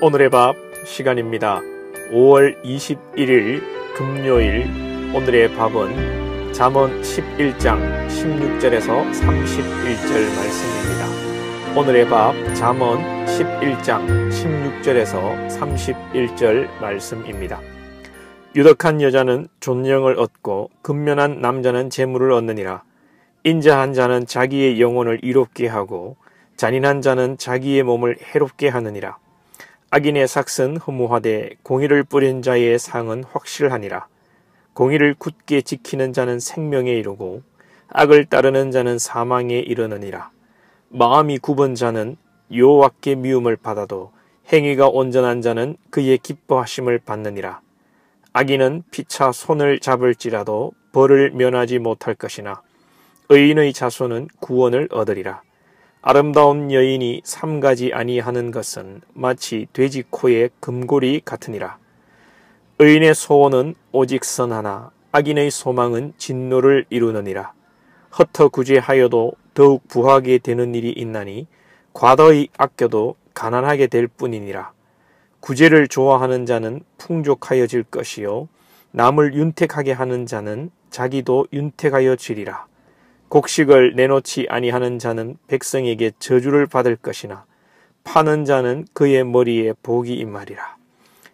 오늘의 밥 시간입니다. 5월 21일 금요일 오늘의 밥은 잠언 11장 16절에서 31절 말씀입니다. 오늘의 밥 잠언 11장 16절에서 31절 말씀입니다. 유덕한 여자는 존영을 얻고 근면한 남자는 재물을 얻느니라. 인자한 자는 자기의 영혼을 이롭게 하고 잔인한 자는 자기의 몸을 해롭게 하느니라. 악인의 삭은 허무하되 공의를 뿌린 자의 상은 확실하니라. 공의를 굳게 지키는 자는 생명에 이르고 악을 따르는 자는 사망에 이르느니라. 마음이 굽은 자는 여호와께 미움을 받아도 행위가 온전한 자는 그의 기뻐하심을 받느니라. 악인은 피차 손을 잡을지라도 벌을 면하지 못할 것이나 의인의 자손은 구원을 얻으리라. 아름다운 여인이 삼가지 아니하는 것은 마치 돼지 코의 금고리 같으니라. 의인의 소원은 오직 선하나 악인의 소망은 진노를 이루느니라. 헛터구제하여도 더욱 부하게 되는 일이 있나니 과도히 아껴도 가난하게 될 뿐이니라. 구제를 좋아하는 자는 풍족하여질 것이요 남을 윤택하게 하는 자는 자기도 윤택하여 지리라. 곡식을 내놓지 아니하는 자는 백성에게 저주를 받을 것이나 파는 자는 그의 머리에 복이 임하리라.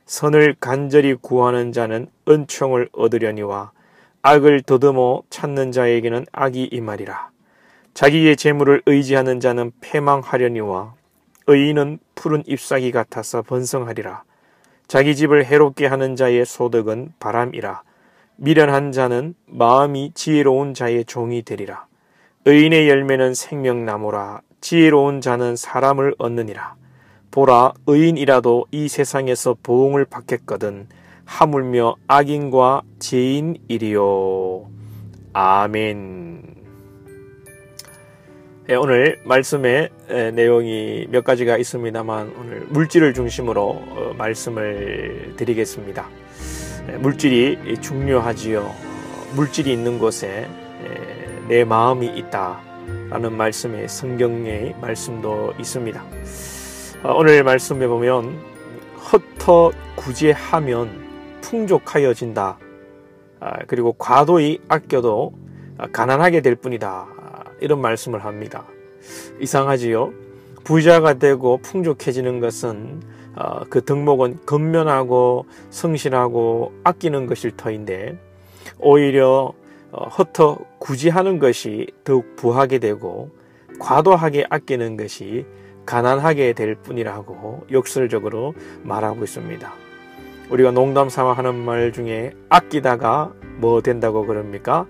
선을 간절히 구하는 자는 은총을 얻으려니와 악을 더듬어 찾는 자에게는 악이 임하리라. 자기의 재물을 의지하는 자는 패망하려니와 의인은 푸른 잎사귀 같아서 번성하리라. 자기 집을 해롭게 하는 자의 소득은 바람이라. 미련한 자는 마음이 지혜로운 자의 종이 되리라. 의인의 열매는 생명나무라. 지혜로운 자는 사람을 얻느니라. 보라, 의인이라도 이 세상에서 보응을 받겠거든 하물며 악인과 죄인이리요. 아멘. 오늘 말씀의 내용이 몇 가지가 있습니다만 오늘 물질을 중심으로 말씀을 드리겠습니다. 물질이 중요하지요. 물질이 있는 곳에 내 마음이 있다라는 말씀의 성경의 말씀도 있습니다. 오늘 말씀에 보면 헛터 구제하면 풍족하여진다. 그리고 과도히 아껴도 가난하게 될 뿐이다. 이런 말씀을 합니다. 이상하지요? 부자가 되고 풍족해지는 것은 그 덕목은 근면하고 성실하고 아끼는 것일 터인데 오히려 헛터 구제하는 것이 더욱 부하게 되고 과도하게 아끼는 것이 가난하게 될 뿐이라고 역설적으로 말하고 있습니다. 우리가 농담 삼아 하는 말 중에 아끼다가 뭐 된다고 그럽니까?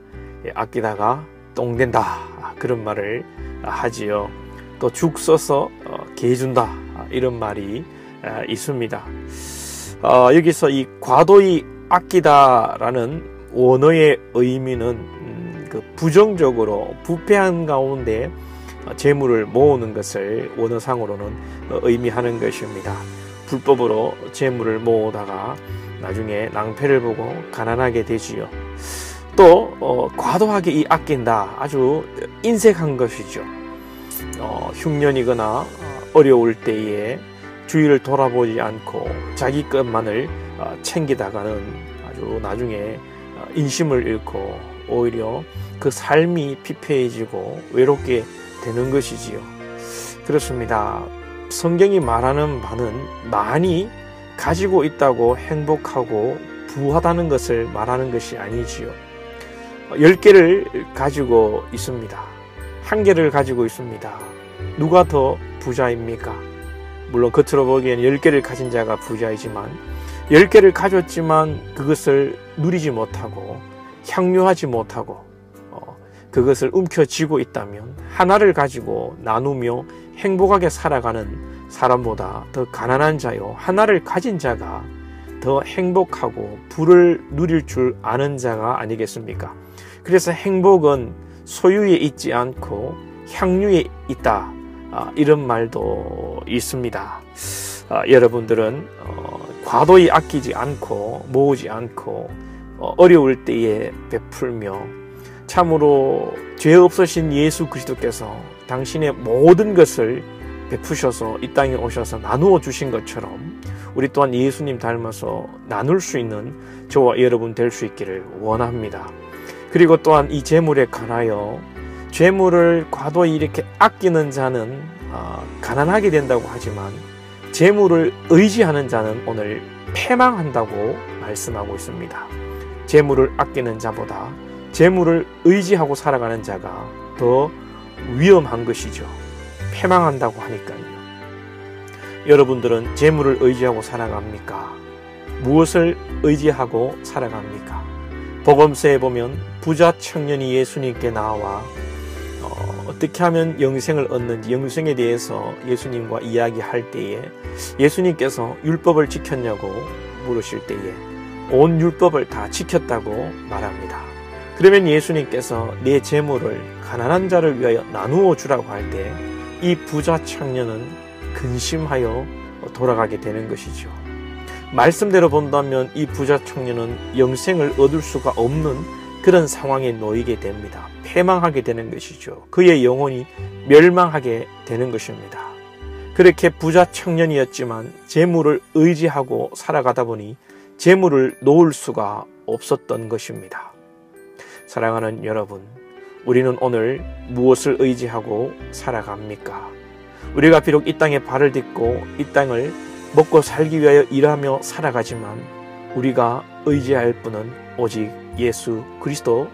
아끼다가 똥 된다. 그런 말을 하지요. 또 죽 써서 개 준다. 이런 말이 있습니다. 여기서 이 과도히 아끼다라는 원어의 의미는 그 부정적으로 부패한 가운데 재물을 모으는 것을 원어상으로는 의미하는 것입니다. 불법으로 재물을 모으다가 나중에 낭패를 보고 가난하게 되지요. 또 과도하게 이 아낀다. 아주 인색한 것이죠. 흉년이거나 어려울 때에 주위를 돌아보지 않고 자기 것만을 챙기다가는 아주 나중에 인심을 잃고 오히려 그 삶이 피폐해지고 외롭게 되는 것이지요. 그렇습니다. 성경이 말하는 바는 많이 가지고 있다고 행복하고 부하다는 것을 말하는 것이 아니지요. 10개를 가지고 있습니다. 1개를 가지고 있습니다. 누가 더 부자입니까? 물론 겉으로 보기에는 10개를 가진 자가 부자이지만 10개를 가졌지만 그것을 누리지 못하고 향유하지 못하고 그것을 움켜쥐고 있다면 하나를 가지고 나누며 행복하게 살아가는 사람보다 더 가난한 자요 하나를 가진 자가 더 행복하고 부를 누릴 줄 아는 자가 아니겠습니까? 그래서 행복은 소유에 있지 않고 향유에 있다. 이런 말도 있습니다. 여러분들은 과도히 아끼지 않고 모으지 않고 어려울 때에 베풀며 참으로 죄 없으신 예수 그리스도께서 당신의 모든 것을 베푸셔서 이 땅에 오셔서 나누어 주신 것처럼 우리 또한 예수님 닮아서 나눌 수 있는 저와 여러분 될 수 있기를 원합니다. 그리고 또한 이 재물에 관하여 재물을 과도히 이렇게 아끼는 자는 가난하게 된다고 하지만 재물을 의지하는 자는 오늘 패망한다고 말씀하고 있습니다. 재물을 아끼는 자보다 재물을 의지하고 살아가는 자가 더 위험한 것이죠. 패망한다고 하니까요. 여러분들은 재물을 의지하고 살아갑니까? 무엇을 의지하고 살아갑니까? 복음서에 보면 부자 청년이 예수님께 나와 어떻게 하면 영생을 얻는지 영생에 대해서 예수님과 이야기할 때에 예수님께서 율법을 지켰냐고 물으실 때에 온 율법을 다 지켰다고 말합니다. 그러면 예수님께서 내 재물을 가난한 자를 위하여 나누어 주라고 할 때 이 부자 청년은 근심하여 돌아가게 되는 것이죠. 말씀대로 본다면 이 부자 청년은 영생을 얻을 수가 없는 그런 상황에 놓이게 됩니다. 패망하게 되는 것이죠. 그의 영혼이 멸망하게 되는 것입니다. 그렇게 부자 청년이었지만 재물을 의지하고 살아가다 보니 재물을 놓을 수가 없었던 것입니다. 사랑하는 여러분, 우리는 오늘 무엇을 의지하고 살아갑니까? 우리가 비록 이 땅에 발을 딛고 이 땅을 먹고 살기 위하여 일하며 살아가지만 우리가 의지할 분은 오직 예수 그리스도,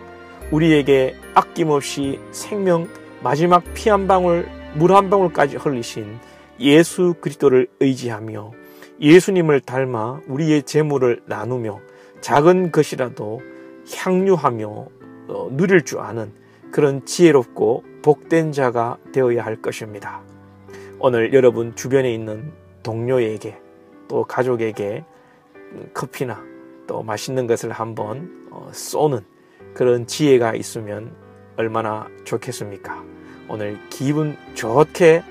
우리에게 아낌없이 생명 마지막 피 한 방울, 물 한 방울까지 흘리신 예수 그리스도를 의지하며 예수님을 닮아 우리의 재물을 나누며 작은 것이라도 향유하며 누릴 줄 아는 그런 지혜롭고 복된 자가 되어야 할 것입니다. 오늘 여러분 주변에 있는 동료에게 또 가족에게 커피나 또 맛있는 것을 한번 쏘는 그런 지혜가 있으면 얼마나 좋겠습니까? 오늘 기분 좋게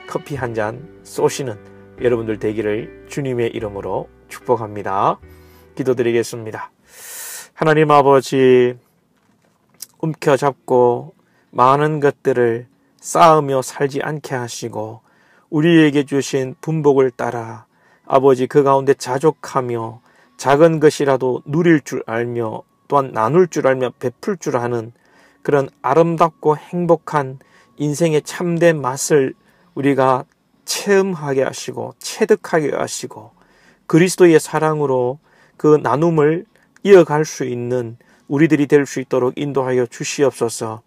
커피 한 잔 쏘시는 여러분들 되기를 주님의 이름으로 축복합니다. 기도드리겠습니다. 하나님 아버지, 움켜잡고 많은 것들을 쌓으며 살지 않게 하시고 우리에게 주신 분복을 따라 아버지 그 가운데 자족하며 작은 것이라도 누릴 줄 알며 또한 나눌 줄 알며 베풀 줄 아는 그런 아름답고 행복한 인생의 참된 맛을 우리가 체험하게 하시고 체득하게 하시고 그리스도의 사랑으로 그 나눔을 이어갈 수 있는 우리들이 될 수 있도록 인도하여 주시옵소서.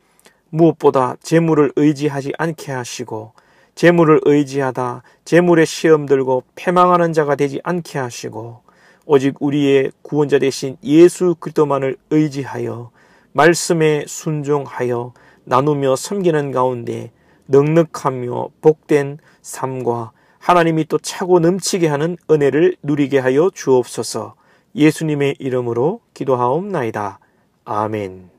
무엇보다 재물을 의지하지 않게 하시고 재물을 의지하다 재물의 시험 들고 패망하는 자가 되지 않게 하시고 오직 우리의 구원자 되신 예수 그리스도만을 의지하여 말씀에 순종하여 나누며 섬기는 가운데 넉넉하며 복된 삶과 하나님이 또 차고 넘치게 하는 은혜를 누리게 하여 주옵소서. 예수님의 이름으로 기도하옵나이다. 아멘.